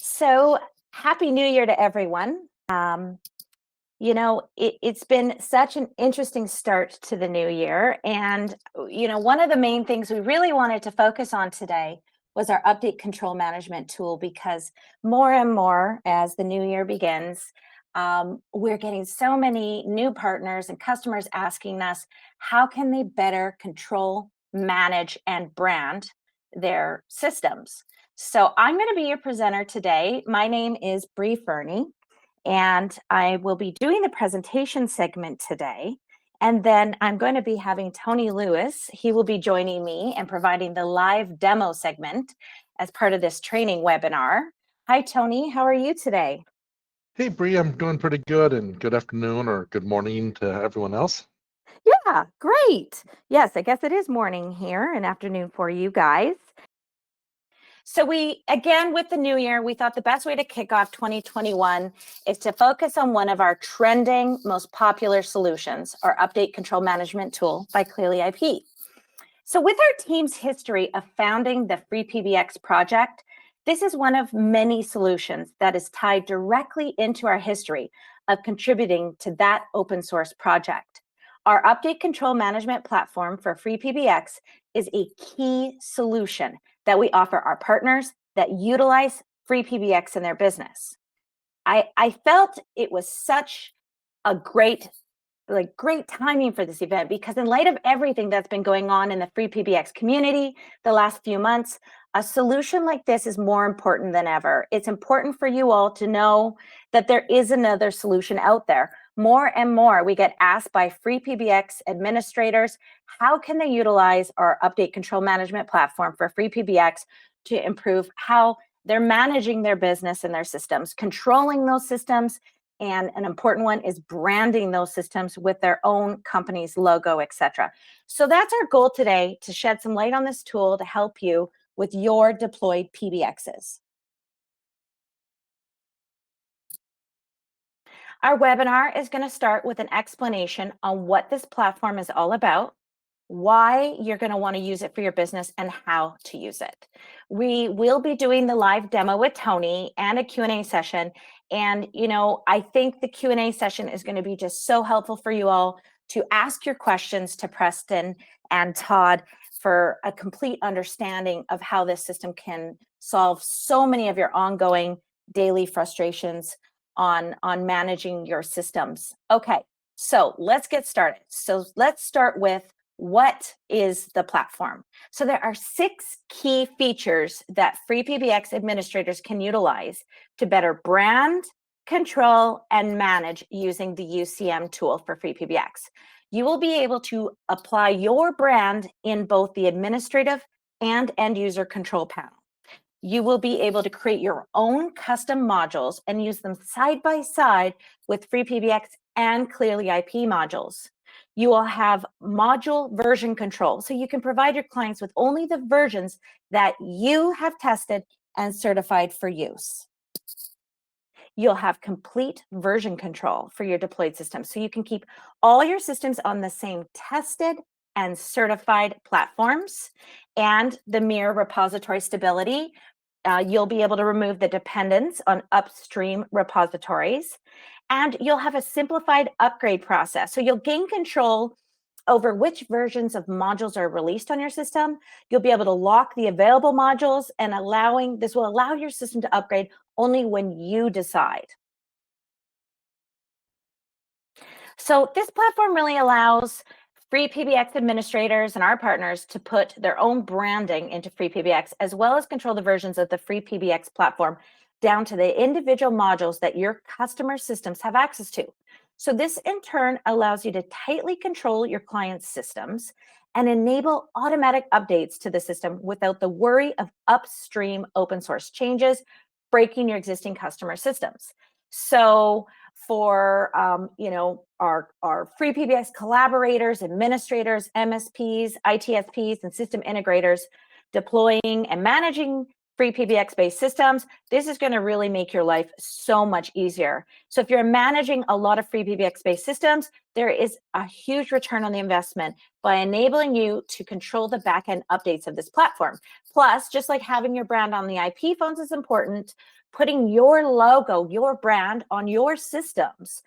So, Happy New Year to everyone. It's been such an interesting start to the new year. And, one of the main things we really wanted to focus on today was our update control management tool, because more and more as the new year begins, we're getting so many new partners and customers asking us how can they better control, manage, and brand their systems. So I'm going to be your presenter today. My name is Bree Fernie, and I will be doing the presentation segment today. And then I'm going to be having Tony Lewis. He will be joining me and providing the live demo segment as part of this training webinar. Hi, Tony. How are you today? Hey, Bree, I'm doing pretty good, and good afternoon or good morning to everyone else. Yeah, great. Yes, I guess it is morning here and afternoon for you guys. So again, with the new year, we thought the best way to kick off 2021 is to focus on one of our trending, most popular solutions, our update control management tool by Clearly IP. So with our team's history of founding the FreePBX project, this is one of many solutions that is tied directly into our history of contributing to that open source project. Our update control management platform for FreePBX is a key solution that we offer our partners that utilize FreePBX in their business. I felt it was such a great timing for this event, because in light of everything that's been going on in the FreePBX community the last few months, a solution like this is more important than ever. It's important for you all to know that there is another solution out there. More and more, we get asked by FreePBX administrators, how can they utilize our update control management platform for FreePBX to improve how they're managing their business and their systems, controlling those systems, and an important one is branding those systems with their own company's logo, etc. So that's our goal today, to shed some light on this tool to help you with your deployed PBXs. Our webinar is going to start with an explanation on what this platform is all about, why you're going to want to use it for your business, and how to use it. We will be doing the live demo with Tony and a Q&A session. And, I think the Q&A session is going to be just so helpful for you all to ask your questions to Preston and Todd for a complete understanding of how this system can solve so many of your ongoing daily frustrations on managing your systems. Okay, so let's get started. So let's start with, what is the platform? So there are 6 key features that FreePBX administrators can utilize to better brand, control, and manage using the UCM tool for FreePBX. You will be able to apply your brand in both the administrative and end user control panel. You will be able to create your own custom modules and use them side by side with FreePBX and Clearly IP modules. You will have module version control, so you can provide your clients with only the versions that you have tested and certified for use. You'll have complete version control for your deployed systems, so you can keep all your systems on the same tested and certified platforms. And the mirror repository stability, you'll be able to remove the dependence on upstream repositories, and you'll have a simplified upgrade process. So you'll gain control over which versions of modules are released on your system. You'll be able to lock the available modules, and this will allow your system to upgrade only when you decide. So this platform really allows FreePBX administrators and our partners to put their own branding into FreePBX, as well as control the versions of the FreePBX platform down to the individual modules that your customer systems have access to. So this in turn allows you to tightly control your client's systems and enable automatic updates to the system without the worry of upstream open source changes breaking your existing customer systems. So for our FreePBX collaborators, administrators, MSPs, ITSPs, and system integrators, deploying and managing FreePBX based systems, this is going to really make your life so much easier. So if you're managing a lot of FreePBX based systems, there is a huge return on the investment by enabling you to control the backend updates of this platform. Plus, just like having your brand on the IP phones is important, putting your logo, your brand on your systems,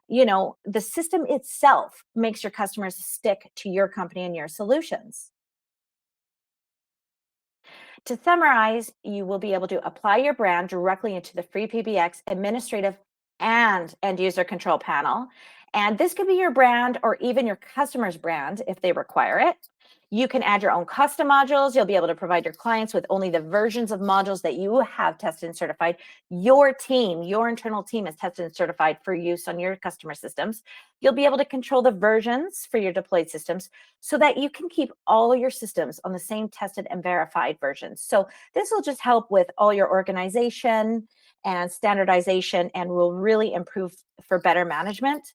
the system itself makes your customers stick to your company and your solutions. To summarize, you will be able to apply your brand directly into the FreePBX administrative and end user control panel. And this could be your brand or even your customer's brand if they require it. You can add your own custom modules. You'll be able to provide your clients with only the versions of modules that you have tested and certified. Your team, your internal team is tested and certified for use on your customer systems. You'll be able to control the versions for your deployed systems so that you can keep all your systems on the same tested and verified versions. So this will just help with all your organization and standardization and will really improve for better management.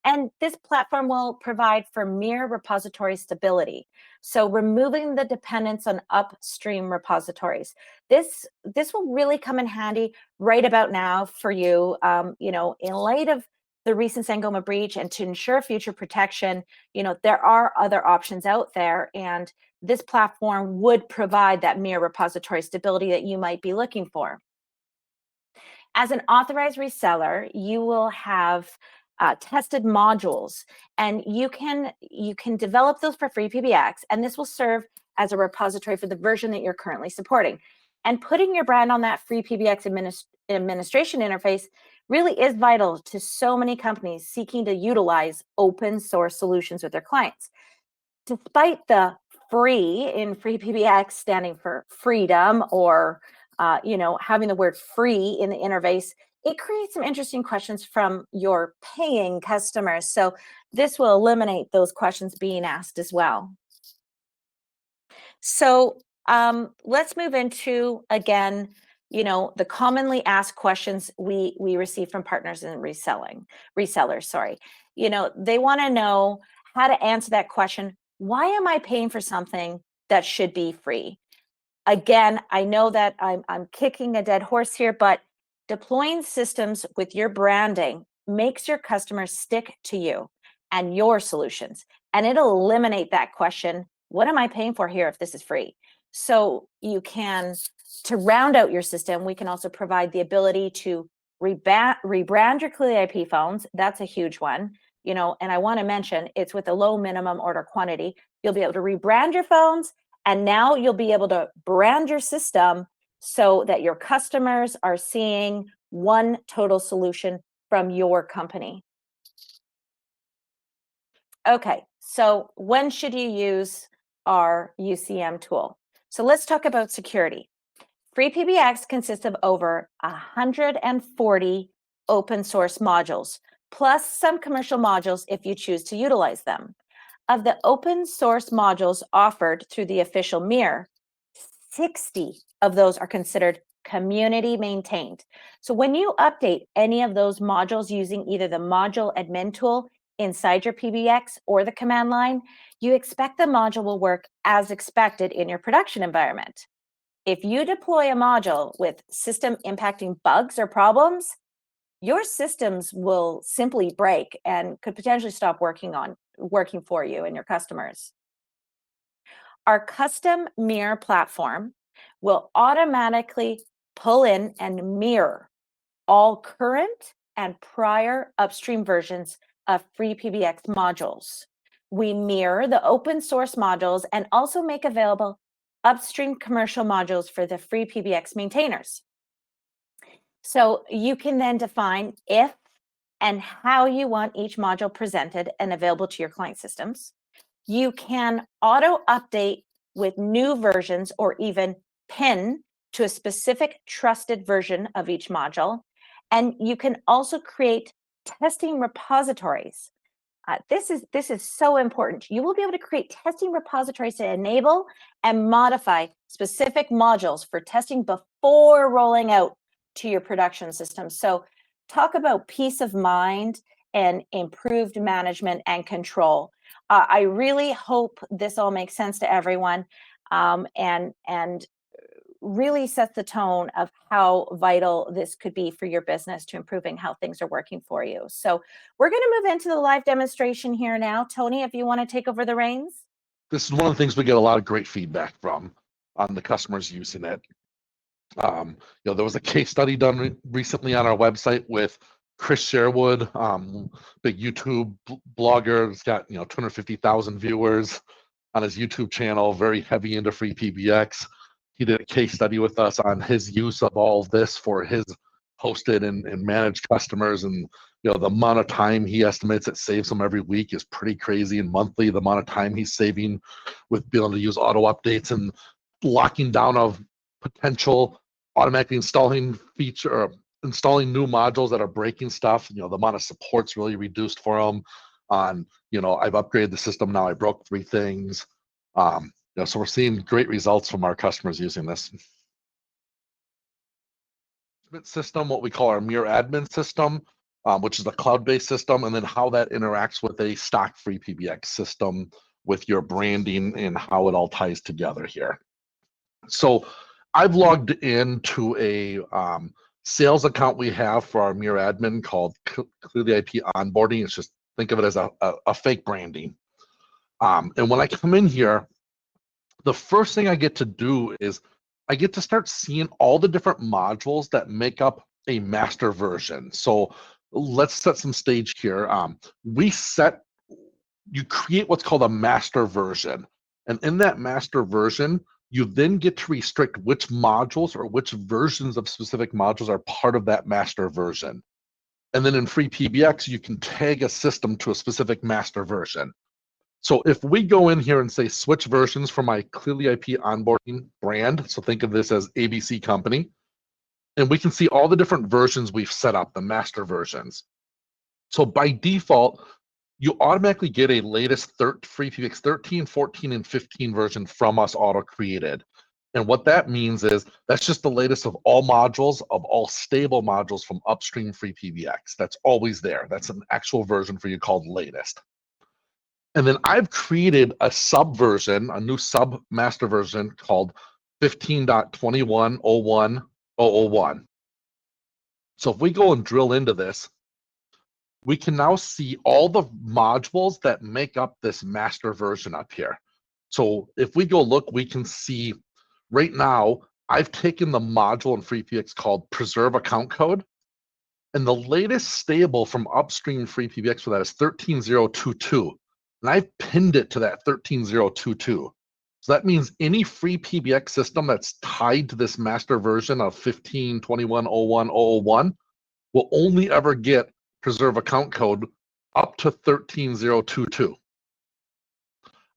And this platform will provide for mere repository stability. So removing the dependence on upstream repositories. This will really come in handy right about now for you, in light of the recent Sangoma breach and to ensure future protection, there are other options out there, and this platform would provide that mere repository stability that you might be looking for. As an authorized reseller, you will have tested modules, and you can develop those for FreePBX, and this will serve as a repository for the version that you're currently supporting. And putting your brand on that FreePBX administration interface really is vital to so many companies seeking to utilize open source solutions with their clients. Despite the free in FreePBX standing for freedom or having the word free in the interface, it creates some interesting questions from your paying customers. So this will eliminate those questions being asked as well. So let's move into, again, the commonly asked questions we receive from partners and resellers, sorry. They want to know how to answer that question. Why am I paying for something that should be free? Again, I know that I'm kicking a dead horse here, but deploying systems with your branding makes your customers stick to you and your solutions, and it'll eliminate that question, what am I paying for here if this is free? So to round out your system, we can also provide the ability to rebrand your Clear IP phones. That's a huge one, and I want to mention it's with a low minimum order quantity. You'll be able to rebrand your phones, and now you'll be able to brand your system so that your customers are seeing one total solution from your company. Okay, so when should you use our UCM tool? So let's talk about security. FreePBX consists of over 140 open source modules, plus some commercial modules if you choose to utilize them. Of the open source modules offered through the official MIR, 60 of those are considered community maintained. So when you update any of those modules using either the module admin tool inside your PBX or the command line, you expect the module will work as expected in your production environment. If you deploy a module with system impacting bugs or problems, your systems will simply break and could potentially stop working for you and your customers. Our custom mirror platform will automatically pull in and mirror all current and prior upstream versions of FreePBX modules. We mirror the open source modules and also make available upstream commercial modules for the FreePBX maintainers. So you can then define if and how you want each module presented and available to your client systems. You can auto update with new versions or even pin to a specific trusted version of each module. And you can also create testing repositories. This is so important. You will be able to create testing repositories to enable and modify specific modules for testing before rolling out to your production system. So talk about peace of mind and improved management and control. I really hope this all makes sense to everyone. And really sets the tone of how vital this could be for your business to improving how things are working for you. So we're going to move into the live demonstration here now. Tony, if you want to take over the reins. This is one of the things we get a lot of great feedback from on the customers using it. There was a case study done recently on our website with Chris Sherwood, big YouTube blogger. He's got 250,000 viewers on his YouTube channel, very heavy into FreePBX. He did a case study with us on his use of all of this for his hosted and managed customers, and the amount of time he estimates it saves him every week is pretty crazy, and monthly the amount of time he's saving with being able to use auto updates and locking down of potential automatically installing feature or installing new modules that are breaking stuff. The amount of support's really reduced for them. On I've upgraded the system now. I broke 3 things. So we're seeing great results from our customers using this system, what we call our Mirror Admin system, which is a cloud-based system, and then how that interacts with a stock FreePBX system with your branding and how it all ties together here. So I've logged into a sales account we have for our Mirror Admin called Clearly IP Onboarding. It's just, think of it as a fake branding. And when I come in here, the first thing I get to do is I get to start seeing all the different modules that make up a master version. So let's set some stage here. You create what's called a master version. And in that master version, you then get to restrict which modules or which versions of specific modules are part of that master version. And then in FreePBX, you can tag a system to a specific master version. So if we go in here and say switch versions for my Clearly IP onboarding brand, so think of this as ABC Company, and we can see all the different versions we've set up, the master versions. So by default, you automatically get a latest FreePBX 13, 14, and 15 version from us auto-created. And what that means is that's just the latest of all modules, of all stable modules from upstream FreePBX. That's always there. That's an actual version for you called latest. And then I've created a subversion, a new sub-master version called 15.21.01.001. So if we go and drill into this, we can now see all the modules that make up this master version up here. So if we go look, we can see right now, I've taken the module in FreePBX called Preserve Account Code, and the latest stable from upstream FreePBX for that is 13.022. And I've pinned it to that 13.022. So that means any FreePBX system that's tied to this master version of 15.21.01.001 will only ever get Preserve Account Code up to 13.022.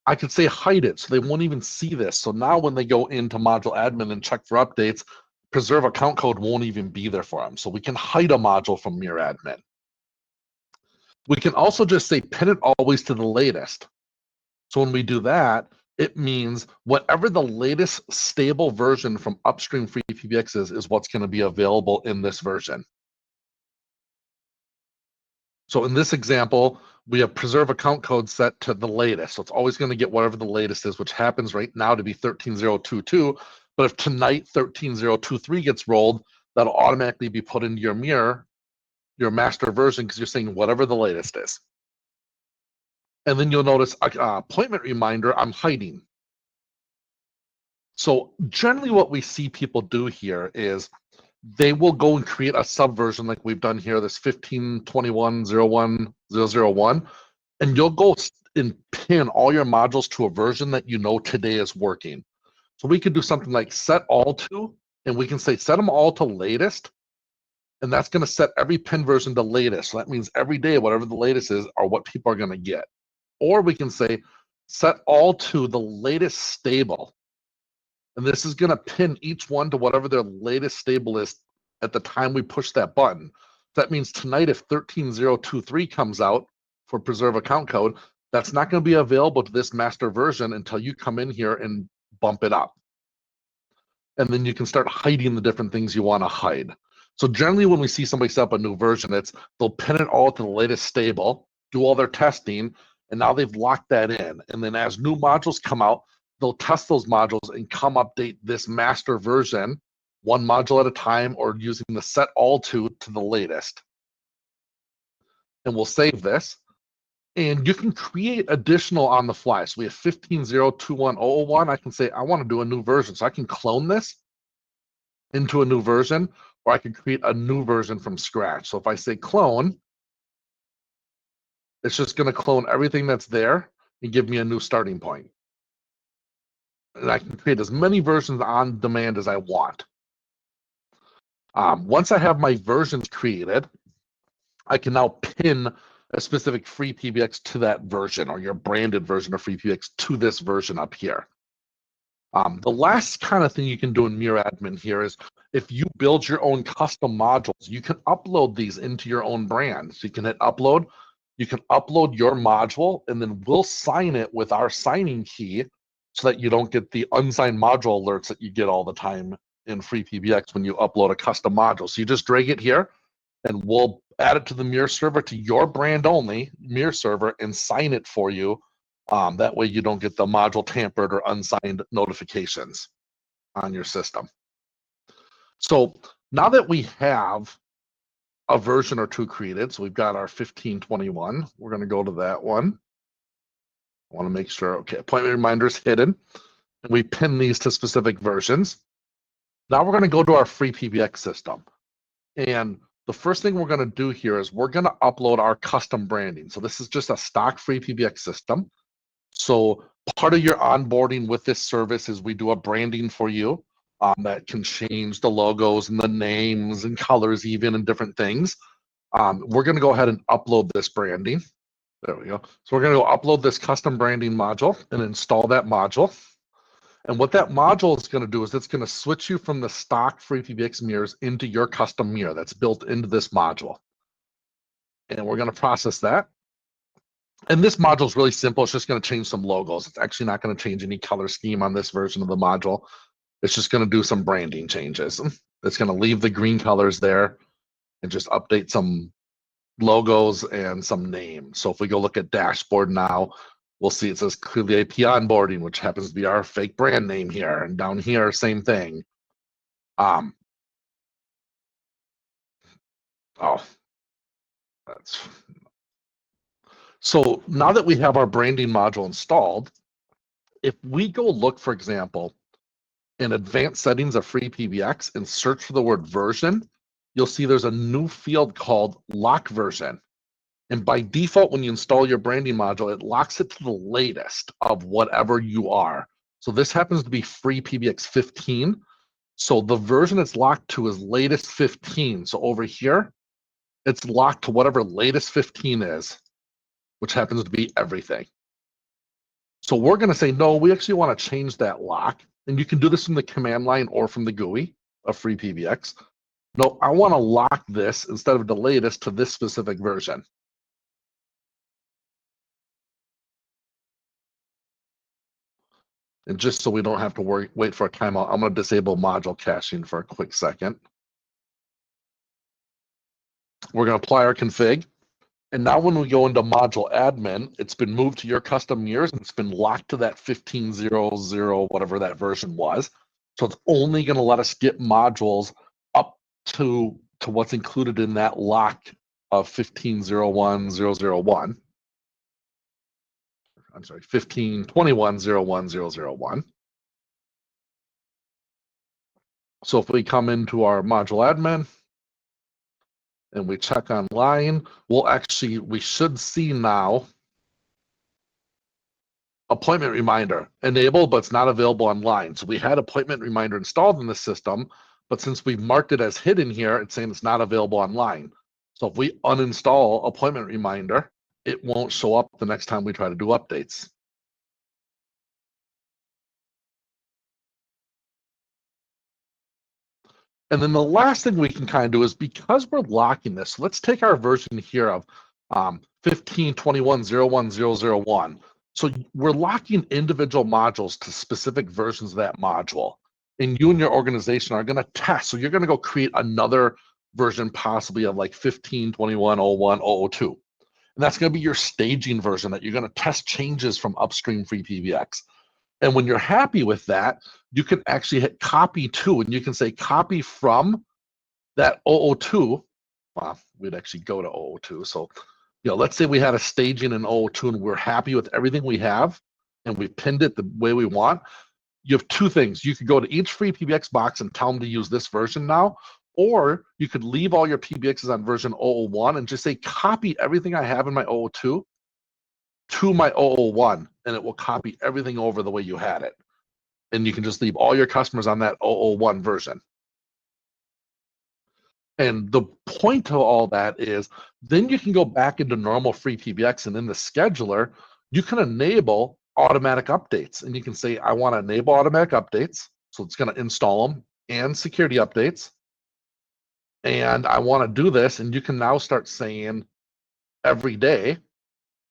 I could say hide it, so they won't even see this. So now when they go into Module Admin and check for updates, Preserve Account Code won't even be there for them. So we can hide a module from Mirror Admin. We can also just say pin it always to the latest. So when we do that, it means whatever the latest stable version from upstream FreePBX is what's going to be available in this version. So in this example, we have Preserve Account Code set to the latest. So it's always going to get whatever the latest is, which happens right now to be 13.022. But if tonight 13.023 gets rolled, that'll automatically be put into your mirror, your master version, because you're saying whatever the latest is. And then you'll notice appointment reminder, I'm hiding. So generally what we see people do here is they will go and create a subversion like we've done here, this 15.21.01.001, and you'll go and pin all your modules to a version that you know today is working. So we could do something like set all to, and we can say set them all to latest, and that's going to set every pin version to latest. So that means every day, whatever the latest is, are what people are going to get. Or we can say set all to the latest stable. And this is going to pin each one to whatever their latest stable is at the time we push that button. That means tonight, if 13.023 comes out for Preserve Account Code, that's not going to be available to this master version until you come in here and bump it up. And then you can start hiding the different things you want to hide. So generally when we see somebody set up a new version, they'll pin it all to the latest stable, do all their testing, and now they've locked that in. And then as new modules come out, they'll test those modules and come update this master version one module at a time, or using the set all to the latest. And we'll save this. And you can create additional on the fly. So we have 15.0.21.001. I can say, I want to do a new version. So I can clone this into a new version, or I can create a new version from scratch. So if I say clone, it's just going to clone everything that's there and give me a new starting point. And I can create as many versions on demand as I want. Once I have my versions created, I can now pin a specific FreePBX to that version, or your branded version of FreePBX to this version up here. The last kind of thing you can do in Mirror Admin here is, if you build your own custom modules, you can upload these into your own brand. So you can hit upload, you can upload your module, and then we'll sign it with our signing key so that you don't get the unsigned module alerts that you get all the time in FreePBX when you upload a custom module. So you just drag it here, and we'll add it to the Mirror server, to your brand only Mirror server, and sign it for you. That way you don't get the module tampered or unsigned notifications on your system. So now that we have a version or two created, so we've got our 1521, we're going to go to that one. I want to make sure, okay, appointment reminders hidden, and we pin these to specific versions. Now we're going to go to our FreePBX system. And the first thing we're going to do here is we're going to upload our custom branding. So this is just a stock FreePBX system. So part of your onboarding with this service is we do a branding for you that can change the logos and the names and colors even, and different things. We're going to go ahead and upload this branding. There we go. So we're going to go upload this custom branding module and install that module. And what that module is going to do is it's going to switch you from the stock FreePBX mirrors into your custom mirror that's built into this module. And we're going to process that. And this module is really simple. It's just going to change some logos. It's actually not going to change any color scheme on this version of the module. It's just going to do some branding changes. It's going to leave the green colors there and just update some logos and some names. So if we go look at dashboard now, we'll see it says clearly AP onboarding, which happens to be our fake brand name here. And down here, same thing. Oh, that's... So now that we have our branding module installed, if we go look, for example, in advanced settings of FreePBX and search for the word version, you'll see there's a new field called lock version. And by default, when you install your branding module, it locks it to the latest of whatever you are. So this happens to be FreePBX 15. So the version it's locked to is latest 15. So over here, it's locked to whatever latest 15 is, which happens to be everything. So we're going to say, no, we actually want to change that lock. And you can do this from the command line or from the GUI of FreePBX. No, I want to lock this instead of the latest to this specific version. And just so we don't have to wait for a timeout, I'm going to disable module caching for a quick second. We're going to apply our config. And now when we go into module admin, it's been moved to your custom mirrors and it's been locked to that 15.0.0, whatever that version was. So it's only going to let us get modules up to what's included in that lock of 15.0.1.0.0.1. I'm sorry, 15.21.0.1.0.0.1. So if we come into our module admin and we check online, we should see now appointment reminder enabled, but it's not available online. So we had appointment reminder installed in the system, but since we've marked it as hidden here, it's saying it's not available online. So if we uninstall appointment reminder, it won't show up the next time we try to do updates. And then the last thing we can kind of do is, because we're locking this, let's take our version here of 15.21.0.1.0.0.1. So we're locking individual modules to specific versions of that module. And you and your organization are going to test. So you're going to go create another version, possibly of like 15.21.0.1.0.2. And that's going to be your staging version that you're going to test changes from upstream FreePBX. And when you're happy with that, you can actually hit copy to, and you can say copy from that 002. Well, we'd actually go to 002. So, let's say we had a staging in 002 and we're happy with everything we have and we pinned it the way we want. You have two things. You could go to each free PBX box and tell them to use this version now, or you could leave all your PBXs on version 001 and just say copy everything I have in my 002 to my 001, and it will copy everything over the way you had it. And you can just leave all your customers on that 001 version. And the point of all that is then you can go back into normal free PBX, and in the scheduler, you can enable automatic updates. And you can say, I want to enable automatic updates. So it's going to install them and security updates. And I want to do this. And you can now start saying every day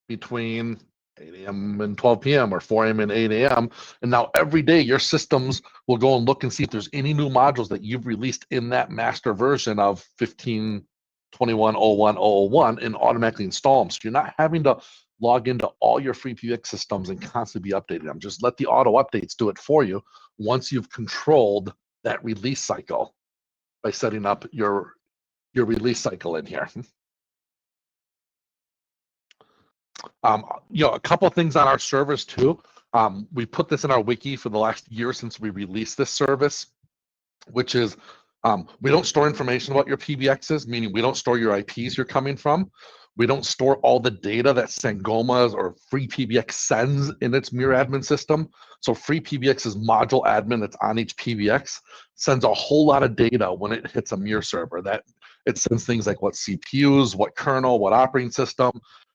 between 8 a.m. and 12 p.m. or 4 a.m. and 8 a.m. And now every day your systems will go and look and see if there's any new modules that you've released in that master version of 15.21.01.001 and automatically install them. So you're not having to log into all your free PBX systems and constantly be updating them. Just let the auto updates do it for you once you've controlled that release cycle by setting up your release cycle in here. A couple of things on our service too. We put this in our wiki for the last year since we released this service, which is we don't store information about your PBXs, meaning we don't store your IPs you're coming from. We don't store all the data that Sangoma's or FreePBX sends in its mirror admin system. So FreePBX's module admin that's on each PBX sends a whole lot of data when it hits a mirror server. That it sends things like what CPUs, what kernel, what operating system.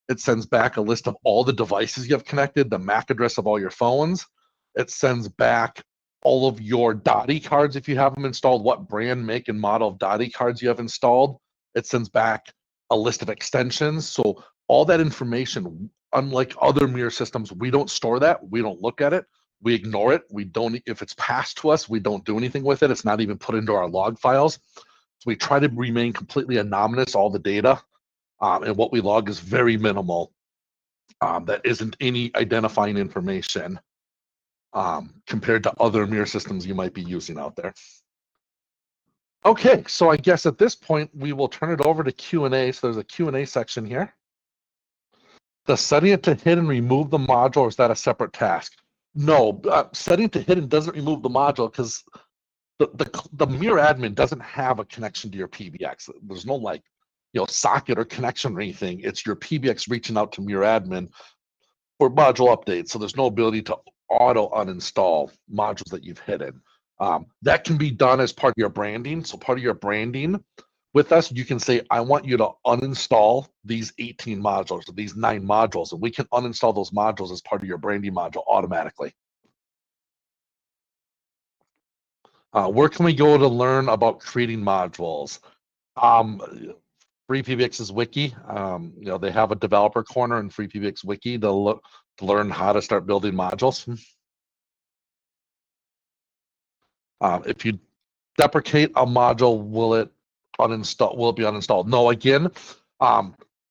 It sends back a list of all the devices you have connected, the MAC address of all your phones. It sends back all of your DOTI cards if you have them installed, what brand, make, and model of DOTI cards you have installed. It sends back a list of extensions. So all that information, unlike other mirror systems, we don't store that. We don't look at it. We ignore it. We don't, if it's passed to us, we don't do anything with it. It's not even put into our log files. So we try to remain completely anonymous, all the data. And what we log is very minimal. That isn't any identifying information compared to other mirror systems you might be using out there. Okay, so I guess at this point, we will turn it over to Q&A. So there's a Q&A section here. Does setting it to hidden remove the module, or is that a separate task? No, setting to hidden doesn't remove the module because the mirror admin doesn't have a connection to your PBX. There's no socket or connection or anything. It's your PBX reaching out to mirror admin for module updates. So there's no ability to auto uninstall modules that you've hidden. That can be done as part of your branding. So part of your branding with us, you can say, I want you to uninstall these 18 modules or these 9 modules, and we can uninstall those modules as part of your branding module automatically. Where can we go to learn about creating modules? FreePBX's wiki, they have a developer corner in FreePBX wiki to learn how to start building modules. If you deprecate a module, will it be uninstalled? No, again,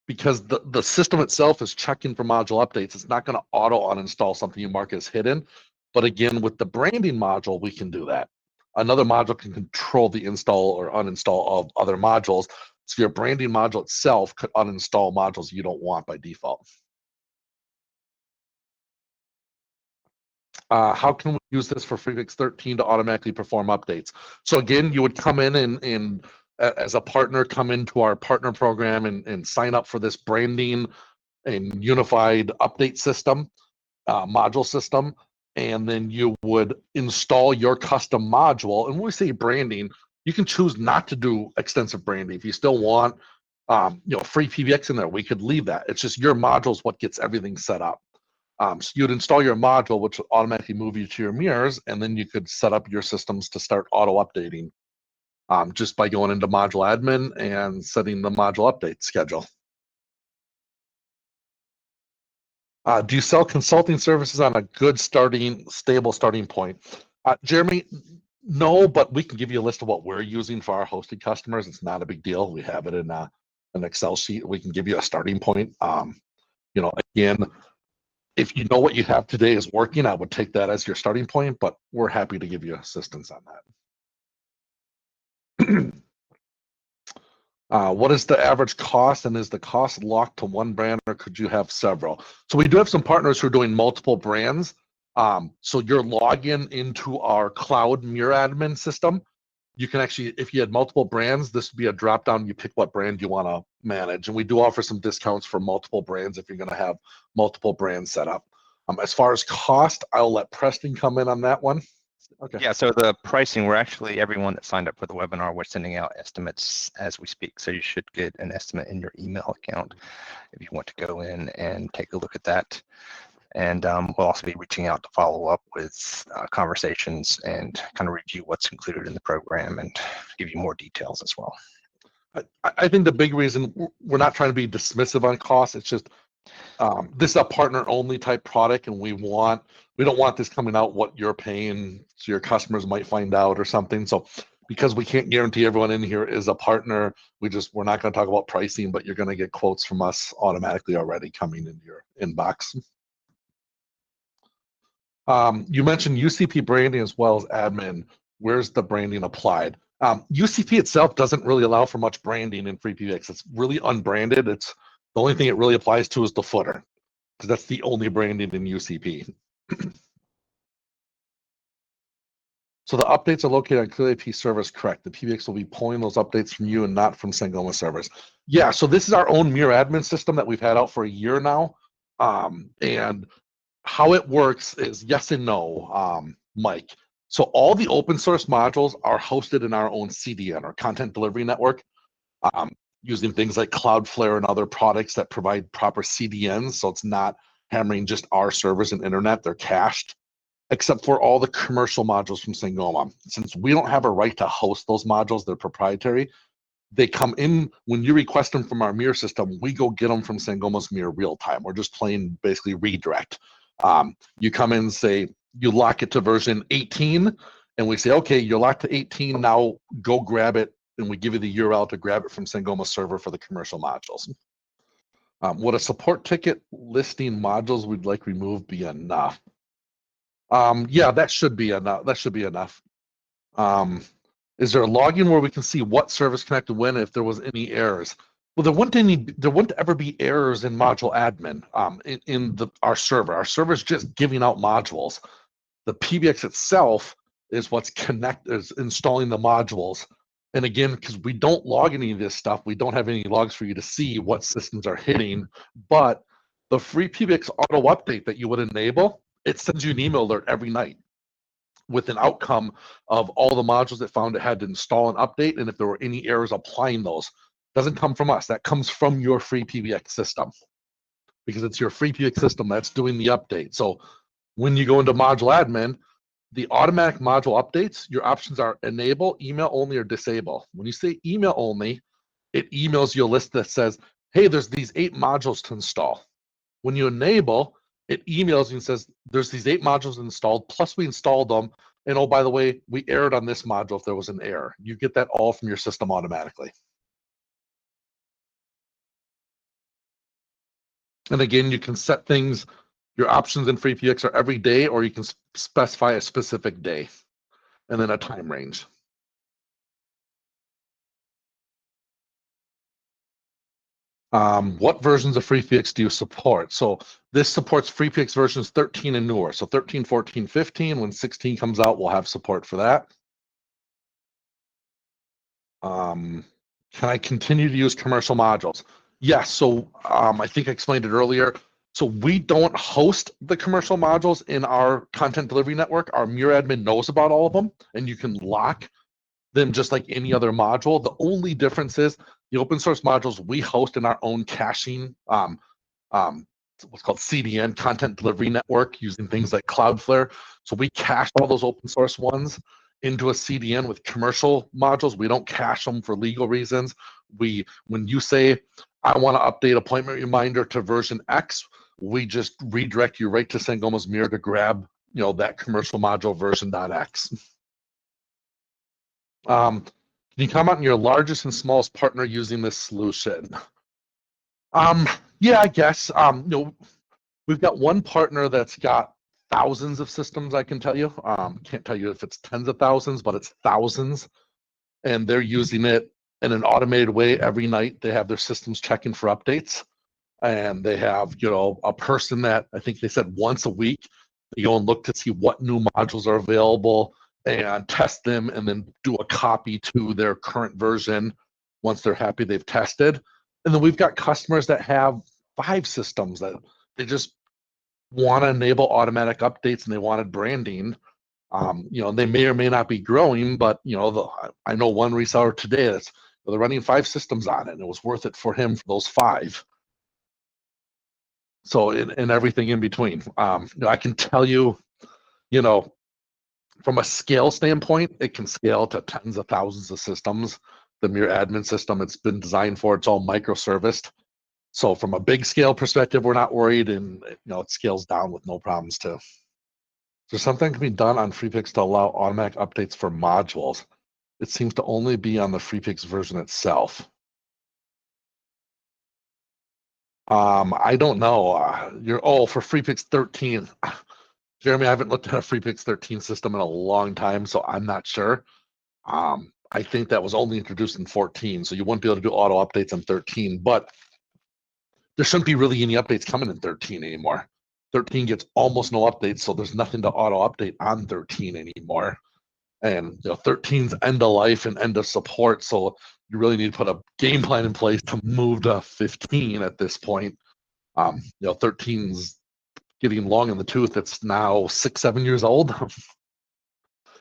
because the system itself is checking for module updates, it's not going to auto uninstall something you mark as hidden. But again, with the branding module, we can do that. Another module can control the install or uninstall of other modules. So your branding module itself could uninstall modules you don't want by default. How can we use this for FreePBX 13 to automatically perform updates? So again, you would come in and as a partner, come into our partner program and sign up for this branding and unified update system, module system. And then you would install your custom module. And when we say branding, you can choose not to do extensive branding. If you still want, free PBX in there, we could leave that. It's just your module is what gets everything set up. So you'd install your module, which will automatically move you to your mirrors, and then you could set up your systems to start auto updating just by going into module admin and setting the module update schedule. Do you sell consulting services on a good stable starting point? Jeremy, no, but we can give you a list of what we're using for our hosted customers. It's not a big deal. We have it in an Excel sheet. We can give you a starting point. Again, If you know what you have today is working, I would take that as your starting point, but we're happy to give you assistance on that. What is the average cost, and is the cost locked to one brand, or could you have several? So we do have some partners who are doing multiple brands. So your login into our cloud Mirror admin system, you can actually, if you had multiple brands, this would be a drop down. You pick what brand you want to manage, and we do offer some discounts for multiple brands if you're going to have multiple brands set up. As far as cost, I'll let Preston come in on that one. Okay. Yeah, so the pricing, we're actually, everyone that signed up for the webinar, we're sending out estimates as we speak. So you should get an estimate in your email account if you want to go in and take a look at that. And we'll also be reaching out to follow up with conversations and kind of review what's included in the program and give you more details as well. I think the big reason we're not trying to be dismissive on cost, it's just this is a partner only type product, and we don't want this coming out what you're paying, so your customers might find out or something. So because we can't guarantee everyone in here is a partner, we're not going to talk about pricing, but you're going to get quotes from us automatically already coming into your inbox. You mentioned UCP branding as well as admin. Where's the branding applied? UCP itself doesn't really allow for much branding in FreePBX. It's really unbranded. It's the only thing it really applies to is the footer, because that's the only branding in UCP. So the updates are located on ClearAP servers, correct? The PBX will be pulling those updates from you and not from Sangoma servers. Yeah, so this is our own Mirror admin system that we've had out for a year now. And how it works is yes and no, Mike. So all the open source modules are hosted in our own CDN, or content delivery network, using things like Cloudflare and other products that provide proper CDNs. So it's not hammering just our servers and internet, they're cached, except for all the commercial modules from Sangoma. Since we don't have a right to host those modules, they're proprietary, they come in when you request them from our Mirror system, we go get them from Sangoma's Mirror real time. We're just playing basically redirect. You come in and say, you lock it to version 18, and we say, okay, you're locked to 18, now go grab it, and we give you the URL to grab it from Sangoma server for the commercial modules. Would a support ticket listing modules we'd like removed be enough? Yeah, that should be enough. That should be enough. Is there a login where we can see what service connected when, if there was any errors? Well, there wouldn't ever be errors in module admin in our server. Our server is just giving out modules. The PBX itself is what's is installing the modules. And again, because we don't log any of this stuff, we don't have any logs for you to see what systems are hitting. But the FreePBX auto update that you would enable, it sends you an email alert every night with an outcome of all the modules that found it had to install and update, and if there were any errors applying those. Doesn't come from us. That comes from your FreePBX system, because it's your FreePBX system that's doing the update. So when you go into module admin, the automatic module updates, your options are enable, email only, or disable. When you say email only, it emails you a list that says, hey, there's these 8 modules to install. When you enable, it emails you and says, there's these 8 modules installed, plus we installed them. And oh, by the way, we errored on this module if there was an error. You get that all from your system automatically. And again, you can set things, your options in FreePBX are every day, or you can specify a specific day and then a time range. What versions of FreePBX do you support? So this supports FreePBX versions 13 and newer. So 13, 14, 15. When 16 comes out, we'll have support for that. Can I continue to use commercial modules? Yes. So I think I explained it earlier. So we don't host the commercial modules in our content delivery network. Our Mirror admin knows about all of them, and you can lock them just like any other module. The only difference is the open source modules we host in our own caching, what's called CDN, content delivery network, using things like Cloudflare. So we cache all those open source ones into a CDN with commercial modules. We don't cache them for legal reasons. When you say, I want to update appointment reminder to version X, we just redirect you right to Sangoma's Mirror to grab, that commercial module version.x. Can you comment on your largest and smallest partner using this solution? Yeah, I guess. We've got one partner that's got thousands of systems, I can tell you. Can't tell you if it's tens of thousands, but it's thousands. And they're using it in an automated way every night. They have their systems checking for updates. And they have, a person that I think they said once a week, they go and look to see what new modules are available and test them and then do a copy to their current version once they're happy they've tested. And then we've got customers that have 5 systems that they just want to enable automatic updates and they wanted branding. They may or may not be growing, but I know one reseller today that's they're running 5 systems on it, and it was worth it for him for those 5. So and everything in between. I can tell you, from a scale standpoint, it can scale to tens of thousands of systems. The Mir admin system, it's been designed for, it's all microserviced. So from a big scale perspective, we're not worried, and it scales down with no problems too. So something can be done on FreePBX to allow automatic updates for modules. It seems to only be on the FreePBX version itself. I don't know. For FreePBX 13. Jeremy, I haven't looked at a FreePBX 13 system in a long time, so I'm not sure. I think that was only introduced in 14, so you wouldn't be able to do auto updates on 13, but there shouldn't be really any updates coming in 13 anymore. 13 gets almost no updates, so there's nothing to auto update on 13 anymore. And 13's end of life and end of support, so you really need to put a game plan in place to move to 15 at this point. 13's getting long in the tooth. It's now 6-7 years old.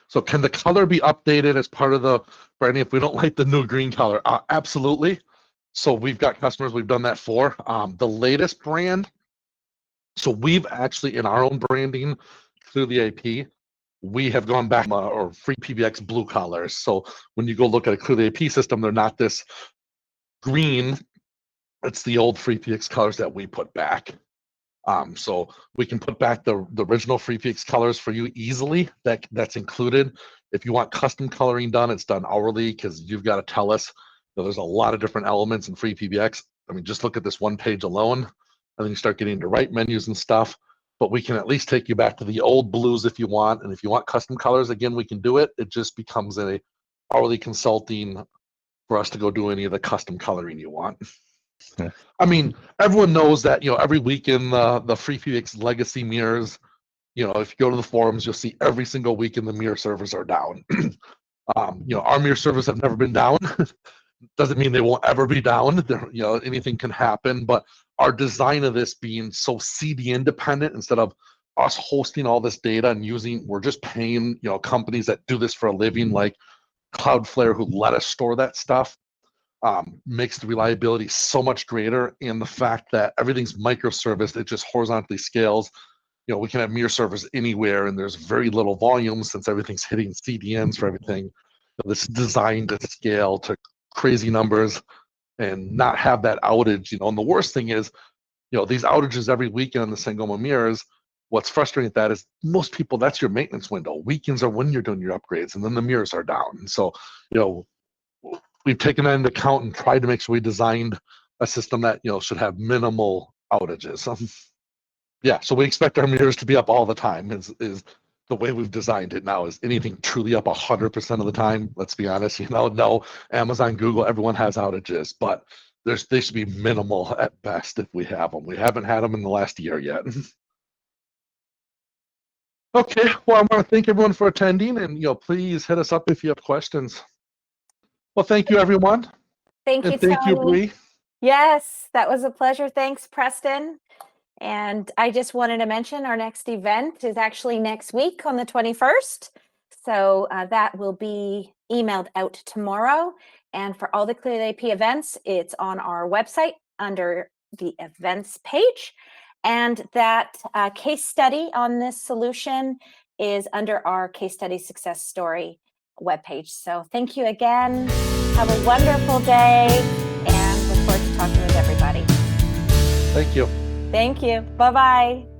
So can the color be updated as part of the branding if we don't like the new green color? Absolutely. So we've got customers we've done that for. The latest brand, so we've actually, in our own branding through the AP, we have gone back or FreePBX blue colors. So when you go look at a Clearly AP system, they're not this green. It's the old FreePBX colors that we put back. So we can put back the original FreePBX colors for you easily. That's included. If you want custom coloring done, it's done hourly because you've got to tell us. There's a lot of different elements in FreePBX. I mean, just look at this one page alone, and then you start getting into right menus and stuff. But we can at least take you back to the old blues if you want. And if you want custom colors, again, we can do it. It just becomes a hourly consulting for us to go do any of the custom coloring you want. Yeah. I mean, everyone knows that, every week in the FreePBX legacy mirrors, if you go to the forums, you'll see every single week in the mirror servers are down. Our mirror servers have never been down. Doesn't mean they won't ever be down. Anything can happen, but our design of this being so CD independent instead of us hosting all this data and we're just paying, companies that do this for a living like Cloudflare who let us store that stuff, makes the reliability so much greater. And the fact that everything's microserviced, it just horizontally scales. We can have mirror servers anywhere and there's very little volume since everything's hitting CDNs for everything. This is designed to scale to crazy numbers and not have that outage, and the worst thing is, these outages every weekend on the Sangoma mirrors, what's frustrating with that is most people, that's your maintenance window. Weekends are when you're doing your upgrades and then the mirrors are down. And so, we've taken that into account and tried to make sure we designed a system that, should have minimal outages. Yeah, so we expect our mirrors to be up all the time is the way we've designed it now. Is anything truly up 100% of the time? Let's be honest, no, Amazon, Google, everyone has outages, but they should be minimal at best if we have them. We haven't had them in the last year yet. Okay, well, I want to thank everyone for attending, and please hit us up if you have questions. Well, thank you, everyone. Thank you, And thank you, Tony. Bree. Yes, that was a pleasure. Thanks, Preston. And I just wanted to mention our next event is actually next week on the 21st. So that will be emailed out tomorrow. And for all the Clearly AP events, it's on our website under the events page. And that case study on this solution is under our case study success story webpage. So thank you again. Have a wonderful day and look forward to talking with everybody. Thank you. Thank you. Bye-bye.